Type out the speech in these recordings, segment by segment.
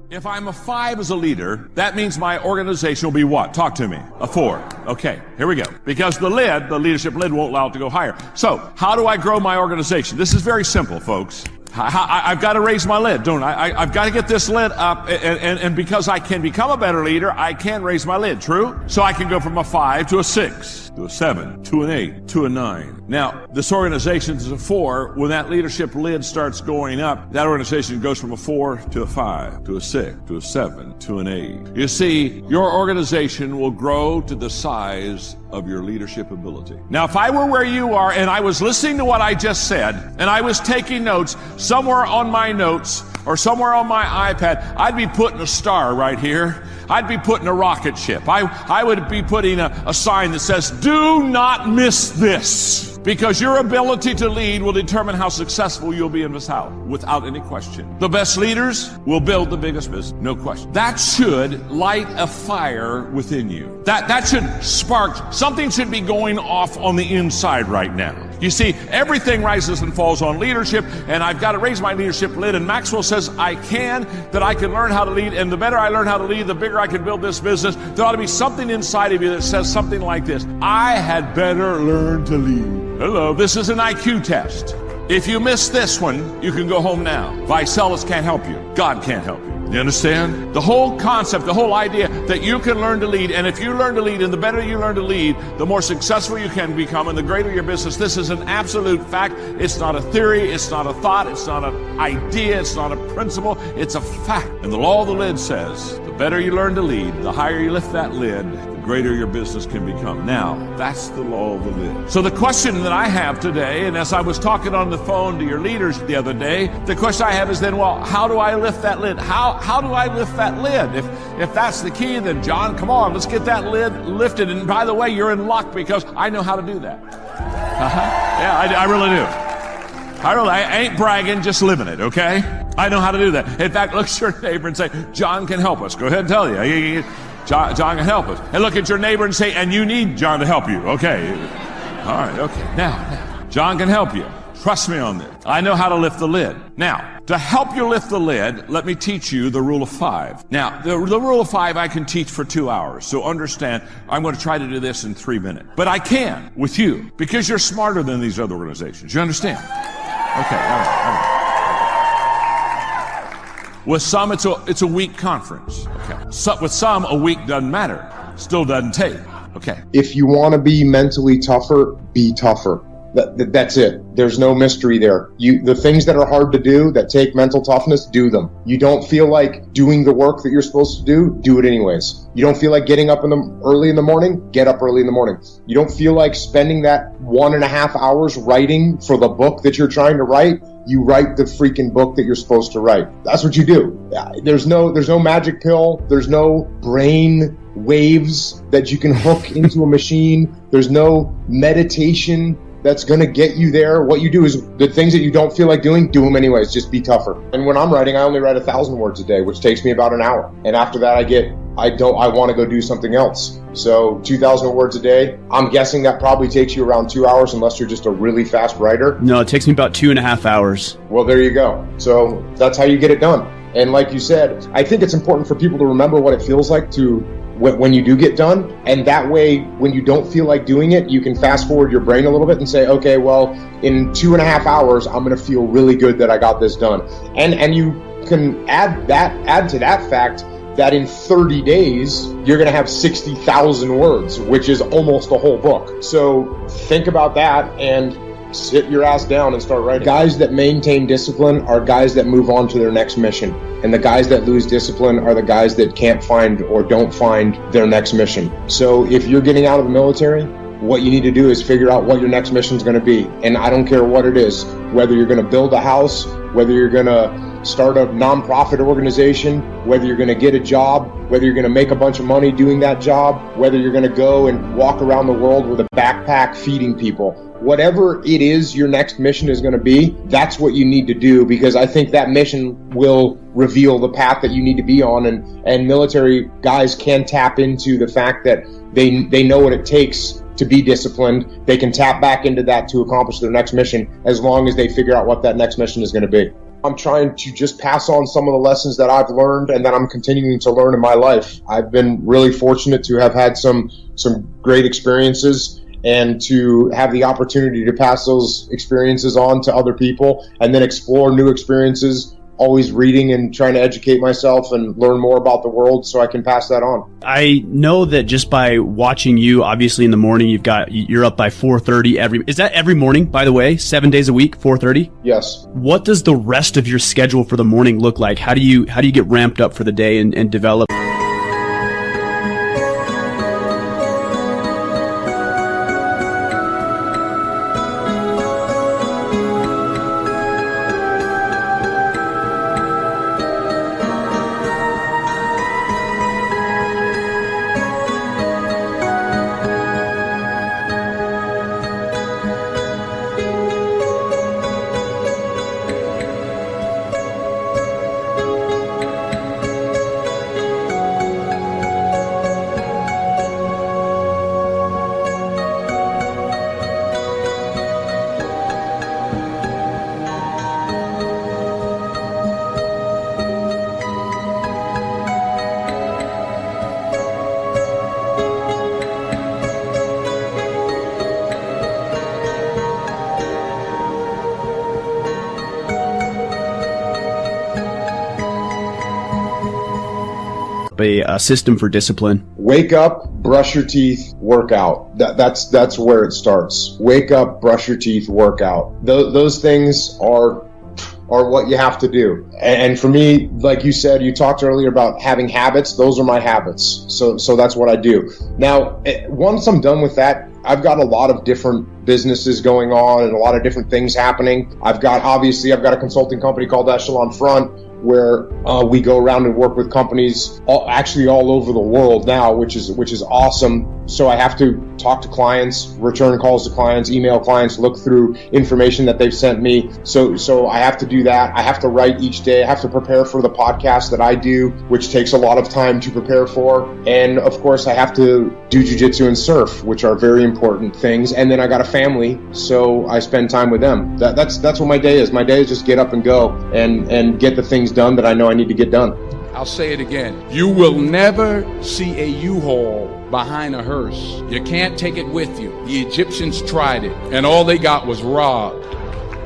If I'm a 5 as a leader, that means my organization will be what? Talk to me. A 4. Okay, here we go. Because the leadership lid won't allow it to go higher. So, how do I grow my organization? This is very simple, folks. I've got to raise my lid, don't I? I've got to get this lid up, and because I can become a better leader, I can raise my lid, true? So I can go from a 5 to a 6, to a 7, to an 8, to a 9. Now, this organization is a 4. When that leadership lid starts going up, that organization goes from a 4 to a 5, to a 6, to a 7, to an 8. You see, your organization will grow to the size of your leadership ability. Now, if I were where you are and I was listening to what I just said, and I was taking notes, somewhere on my notes or somewhere on my iPad, I'd be putting a star right here. I'd be putting a rocket ship. I would be putting a sign that says, do not miss this. Because your ability to lead will determine how successful you'll be in this house, without any question. The best leaders will build the biggest business, no question. That should light a fire within you. That should spark, something should be going off on the inside right now. You see, everything rises and falls on leadership, and I've got to raise my leadership lid, and Maxwell says I can learn how to lead, and the better I learn how to lead, the bigger I can build this business. There ought to be something inside of you that says something like this: I had better learn to lead. Hello, this is an IQ test. If you miss this one, you can go home now. Vicelis can't help you. God can't help you. You understand? The whole concept, the whole idea that you can learn to lead, and if you learn to lead, and the better you learn to lead, the more successful you can become, and the greater your business. This is an absolute fact. It's not a theory, it's not a thought, it's not an idea, it's not a principle, it's a fact. And the law of the lid says, the better you learn to lead, the higher you lift that lid, the greater your business can become. Now, that's the law of the lid. So the question that I have today, and as I was talking on the phone to your leaders the other day, the question I have is then, well, how do I lift that lid? How do I lift that lid? If that's the key, then John, come on, let's get that lid lifted. And by the way, you're in luck, because I know how to do that. Yeah, I really do. I ain't bragging, just living it, okay? I know how to do that. In fact, look at your neighbor and say, John can help us. Go ahead and tell you. John can help us. And look at your neighbor and say, and you need John to help you. Okay. All right, okay. Now, John can help you. Trust me on this. I know how to lift the lid. Now, to help you lift the lid, let me teach you the rule of 5. Now, the rule of 5 I can teach for 2 hours. So understand, I'm going to try to do this in 3 minutes. But I can with you, because you're smarter than these other organizations. You understand? Okay, all right. With some, it's a week conference. Okay. So, with some, a week doesn't matter. Still doesn't take. Okay. If you want to be mentally tougher, be tougher. That's it. There's no mystery there. The things that are hard to do, that take mental toughness, do them. You don't feel like doing the work that you're supposed to do it anyways. You don't feel like getting up early in the morning, get up early in the morning. You don't feel like spending that 1.5 hours writing for the book that you're trying to write, you write the freaking book that you're supposed to write. That's what you do. There's no magic pill. There's no brain waves that you can hook into a machine. There's no meditation that's going to get you there. What you do is the things that you don't feel like doing, do them anyways. Just be tougher. And when I'm writing, I only write 1,000 words a day, which takes me about an hour. And after that, I want to go do something else. So 2,000 words a day, I'm guessing that probably takes you around 2 hours, unless you're just a really fast writer. No, it takes me about 2.5 hours. Well, there you go. So that's how you get it done. And like you said, I think it's important for people to remember what it feels like when you do get done. And that way, when you don't feel like doing it, you can fast forward your brain a little bit and say, okay, well, in 2.5 hours, I'm going to feel really good that I got this done. And you can add to that fact that in 30 days, you're going to have 60,000 words, which is almost a whole book. So think about that and sit your ass down and start writing. Guys that maintain discipline are guys that move on to their next mission. And the guys that lose discipline are the guys that can't find or don't find their next mission. So if you're getting out of the military, what you need to do is figure out what your next mission is going to be. And I don't care what it is, whether you're going to build a house, whether you're going to start a nonprofit organization, whether you're going to get a job, whether you're going to make a bunch of money doing that job, whether you're going to go and walk around the world with a backpack feeding people. Whatever it is your next mission is going to be, that's what you need to do, because I think that mission will reveal the path that you need to be on. And military guys can tap into the fact that they know what it takes to be disciplined. They can tap back into that to accomplish their next mission, as long as they figure out what that next mission is going to be. I'm trying to just pass on some of the lessons that I've learned and that I'm continuing to learn in my life. I've been really fortunate to have had some great experiences and to have the opportunity to pass those experiences on to other people and then explore new experiences, always reading and trying to educate myself and learn more about the world so I can pass that on. I know that just by watching you, obviously in the morning, you're up by 4:30 is that every morning, by the way, 7 days a week, 4:30? Yes. What does the rest of your schedule for the morning look like? How do you get ramped up for the day and develop? A system for discipline. Wake up, brush your teeth, work out. That's where it starts. Wake up, brush your teeth, work out. Those things are what you have to do. And for me, like you said, you talked earlier about having habits. Those are my habits. So that's what I do. Now, once I'm done with that, I've got a lot of different businesses going on and a lot of different things happening. I've got a consulting company called Echelon Front, where we go around and work with companies all over the world now, which is awesome. So I have to talk to clients, return calls to clients, email clients, look through information that they've sent me. So I have to do that. I have to write each day. I have to prepare for the podcast that I do, which takes a lot of time to prepare for. And of course, I have to do jiu-jitsu and surf, which are very important things. And then I got a family, so I spend time with them. That's what my day is. My day is just get up and go and get the things done that I know I need to get done. I'll say it again. You will never see a U-Haul behind a hearse. You can't take it with you. The Egyptians tried it, and all they got was robbed.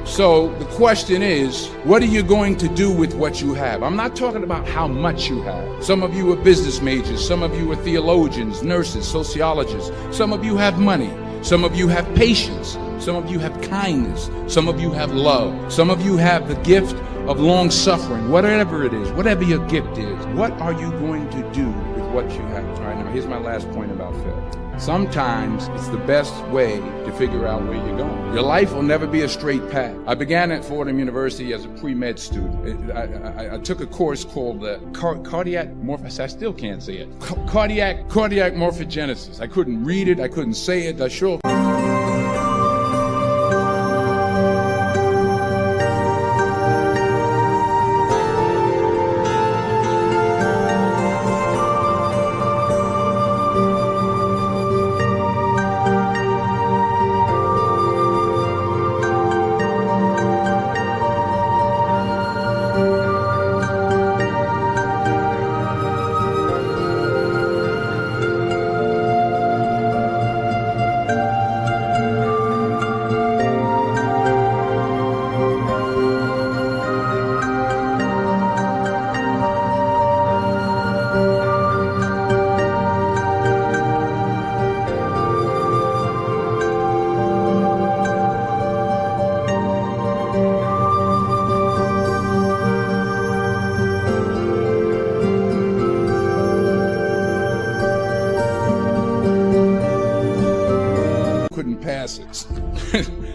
So the question is, what are you going to do with what you have? I'm not talking about how much you have. Some of you are business majors. Some of you are theologians, nurses, sociologists. Some of you have money. Some of you have patience. Some of you have kindness. Some of you have love. Some of you have the gift of long suffering. Whatever it is, whatever your gift is, what are you going to do with what you have? All right, now here's my last point about Phil. Sometimes it's the best way to figure out where you're going. Your life will never be a straight path. I began at Fordham University as a pre-med student. I took a course called cardiac morphogenesis. I couldn't read it. I couldn't say it. I sure.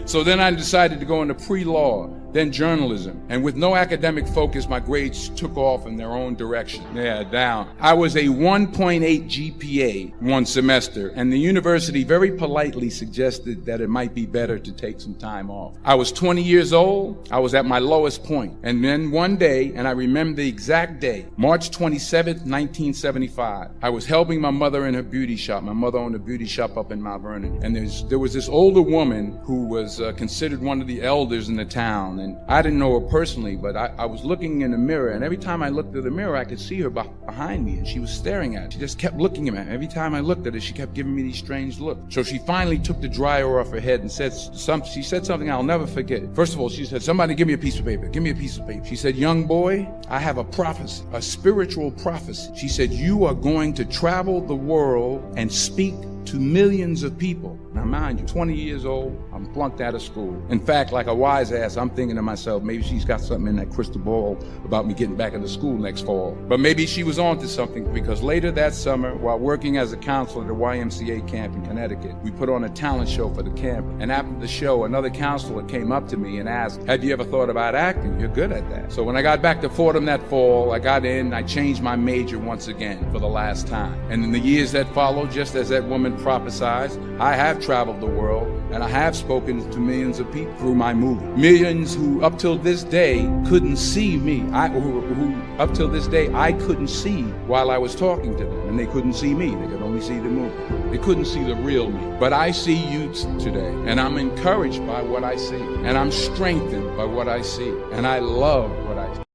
So then I decided to go into pre-law, then journalism. And with no academic focus, my grades took off in their own direction. Yeah, down. I was a 1.8 GPA one semester, and the university very politely suggested that it might be better to take some time off. I was 20 years old. I was at my lowest point. And then one day, and I remember the exact day, March 27th, 1975, I was helping my mother in her beauty shop. My mother owned a beauty shop up in Mount Vernon. And there was this older woman who was considered one of the elders in the town. and I didn't know her personally, but I was looking in the mirror, and every time I looked at the mirror, I could see her behind me, and she was staring at it. She just kept looking at me. Every time I looked at her, she kept giving me these strange looks. So she finally took the dryer off her head and she said something I'll never forget. First of all, she said, somebody give me a piece of paper. Give me a piece of paper. She said, young boy, I have a prophecy, a spiritual prophecy. She said, you are going to travel the world and speak to millions of people. Now mind you, 20 years old, I'm flunked out of school. In fact, like a wise ass, I'm thinking to myself, maybe she's got something in that crystal ball about me getting back into school next fall. But maybe she was on to something, because later that summer, while working as a counselor at a YMCA camp in Connecticut, we put on a talent show for the camp. And after the show, another counselor came up to me and asked, have you ever thought about acting? You're good at that. So when I got back to Fordham that fall, I got in, I changed my major once again for the last time. And in the years that followed, just as that woman prophesied, I have traveled the world, and I have spoken to millions of people through my movie. Millions who up till this day couldn't see me. Who up till this day I couldn't see while I was talking to them, and they couldn't see me. They could only see the movie. They couldn't see the real me. But I see you today, and I'm encouraged by what I see, and I'm strengthened by what I see, and I love what I see.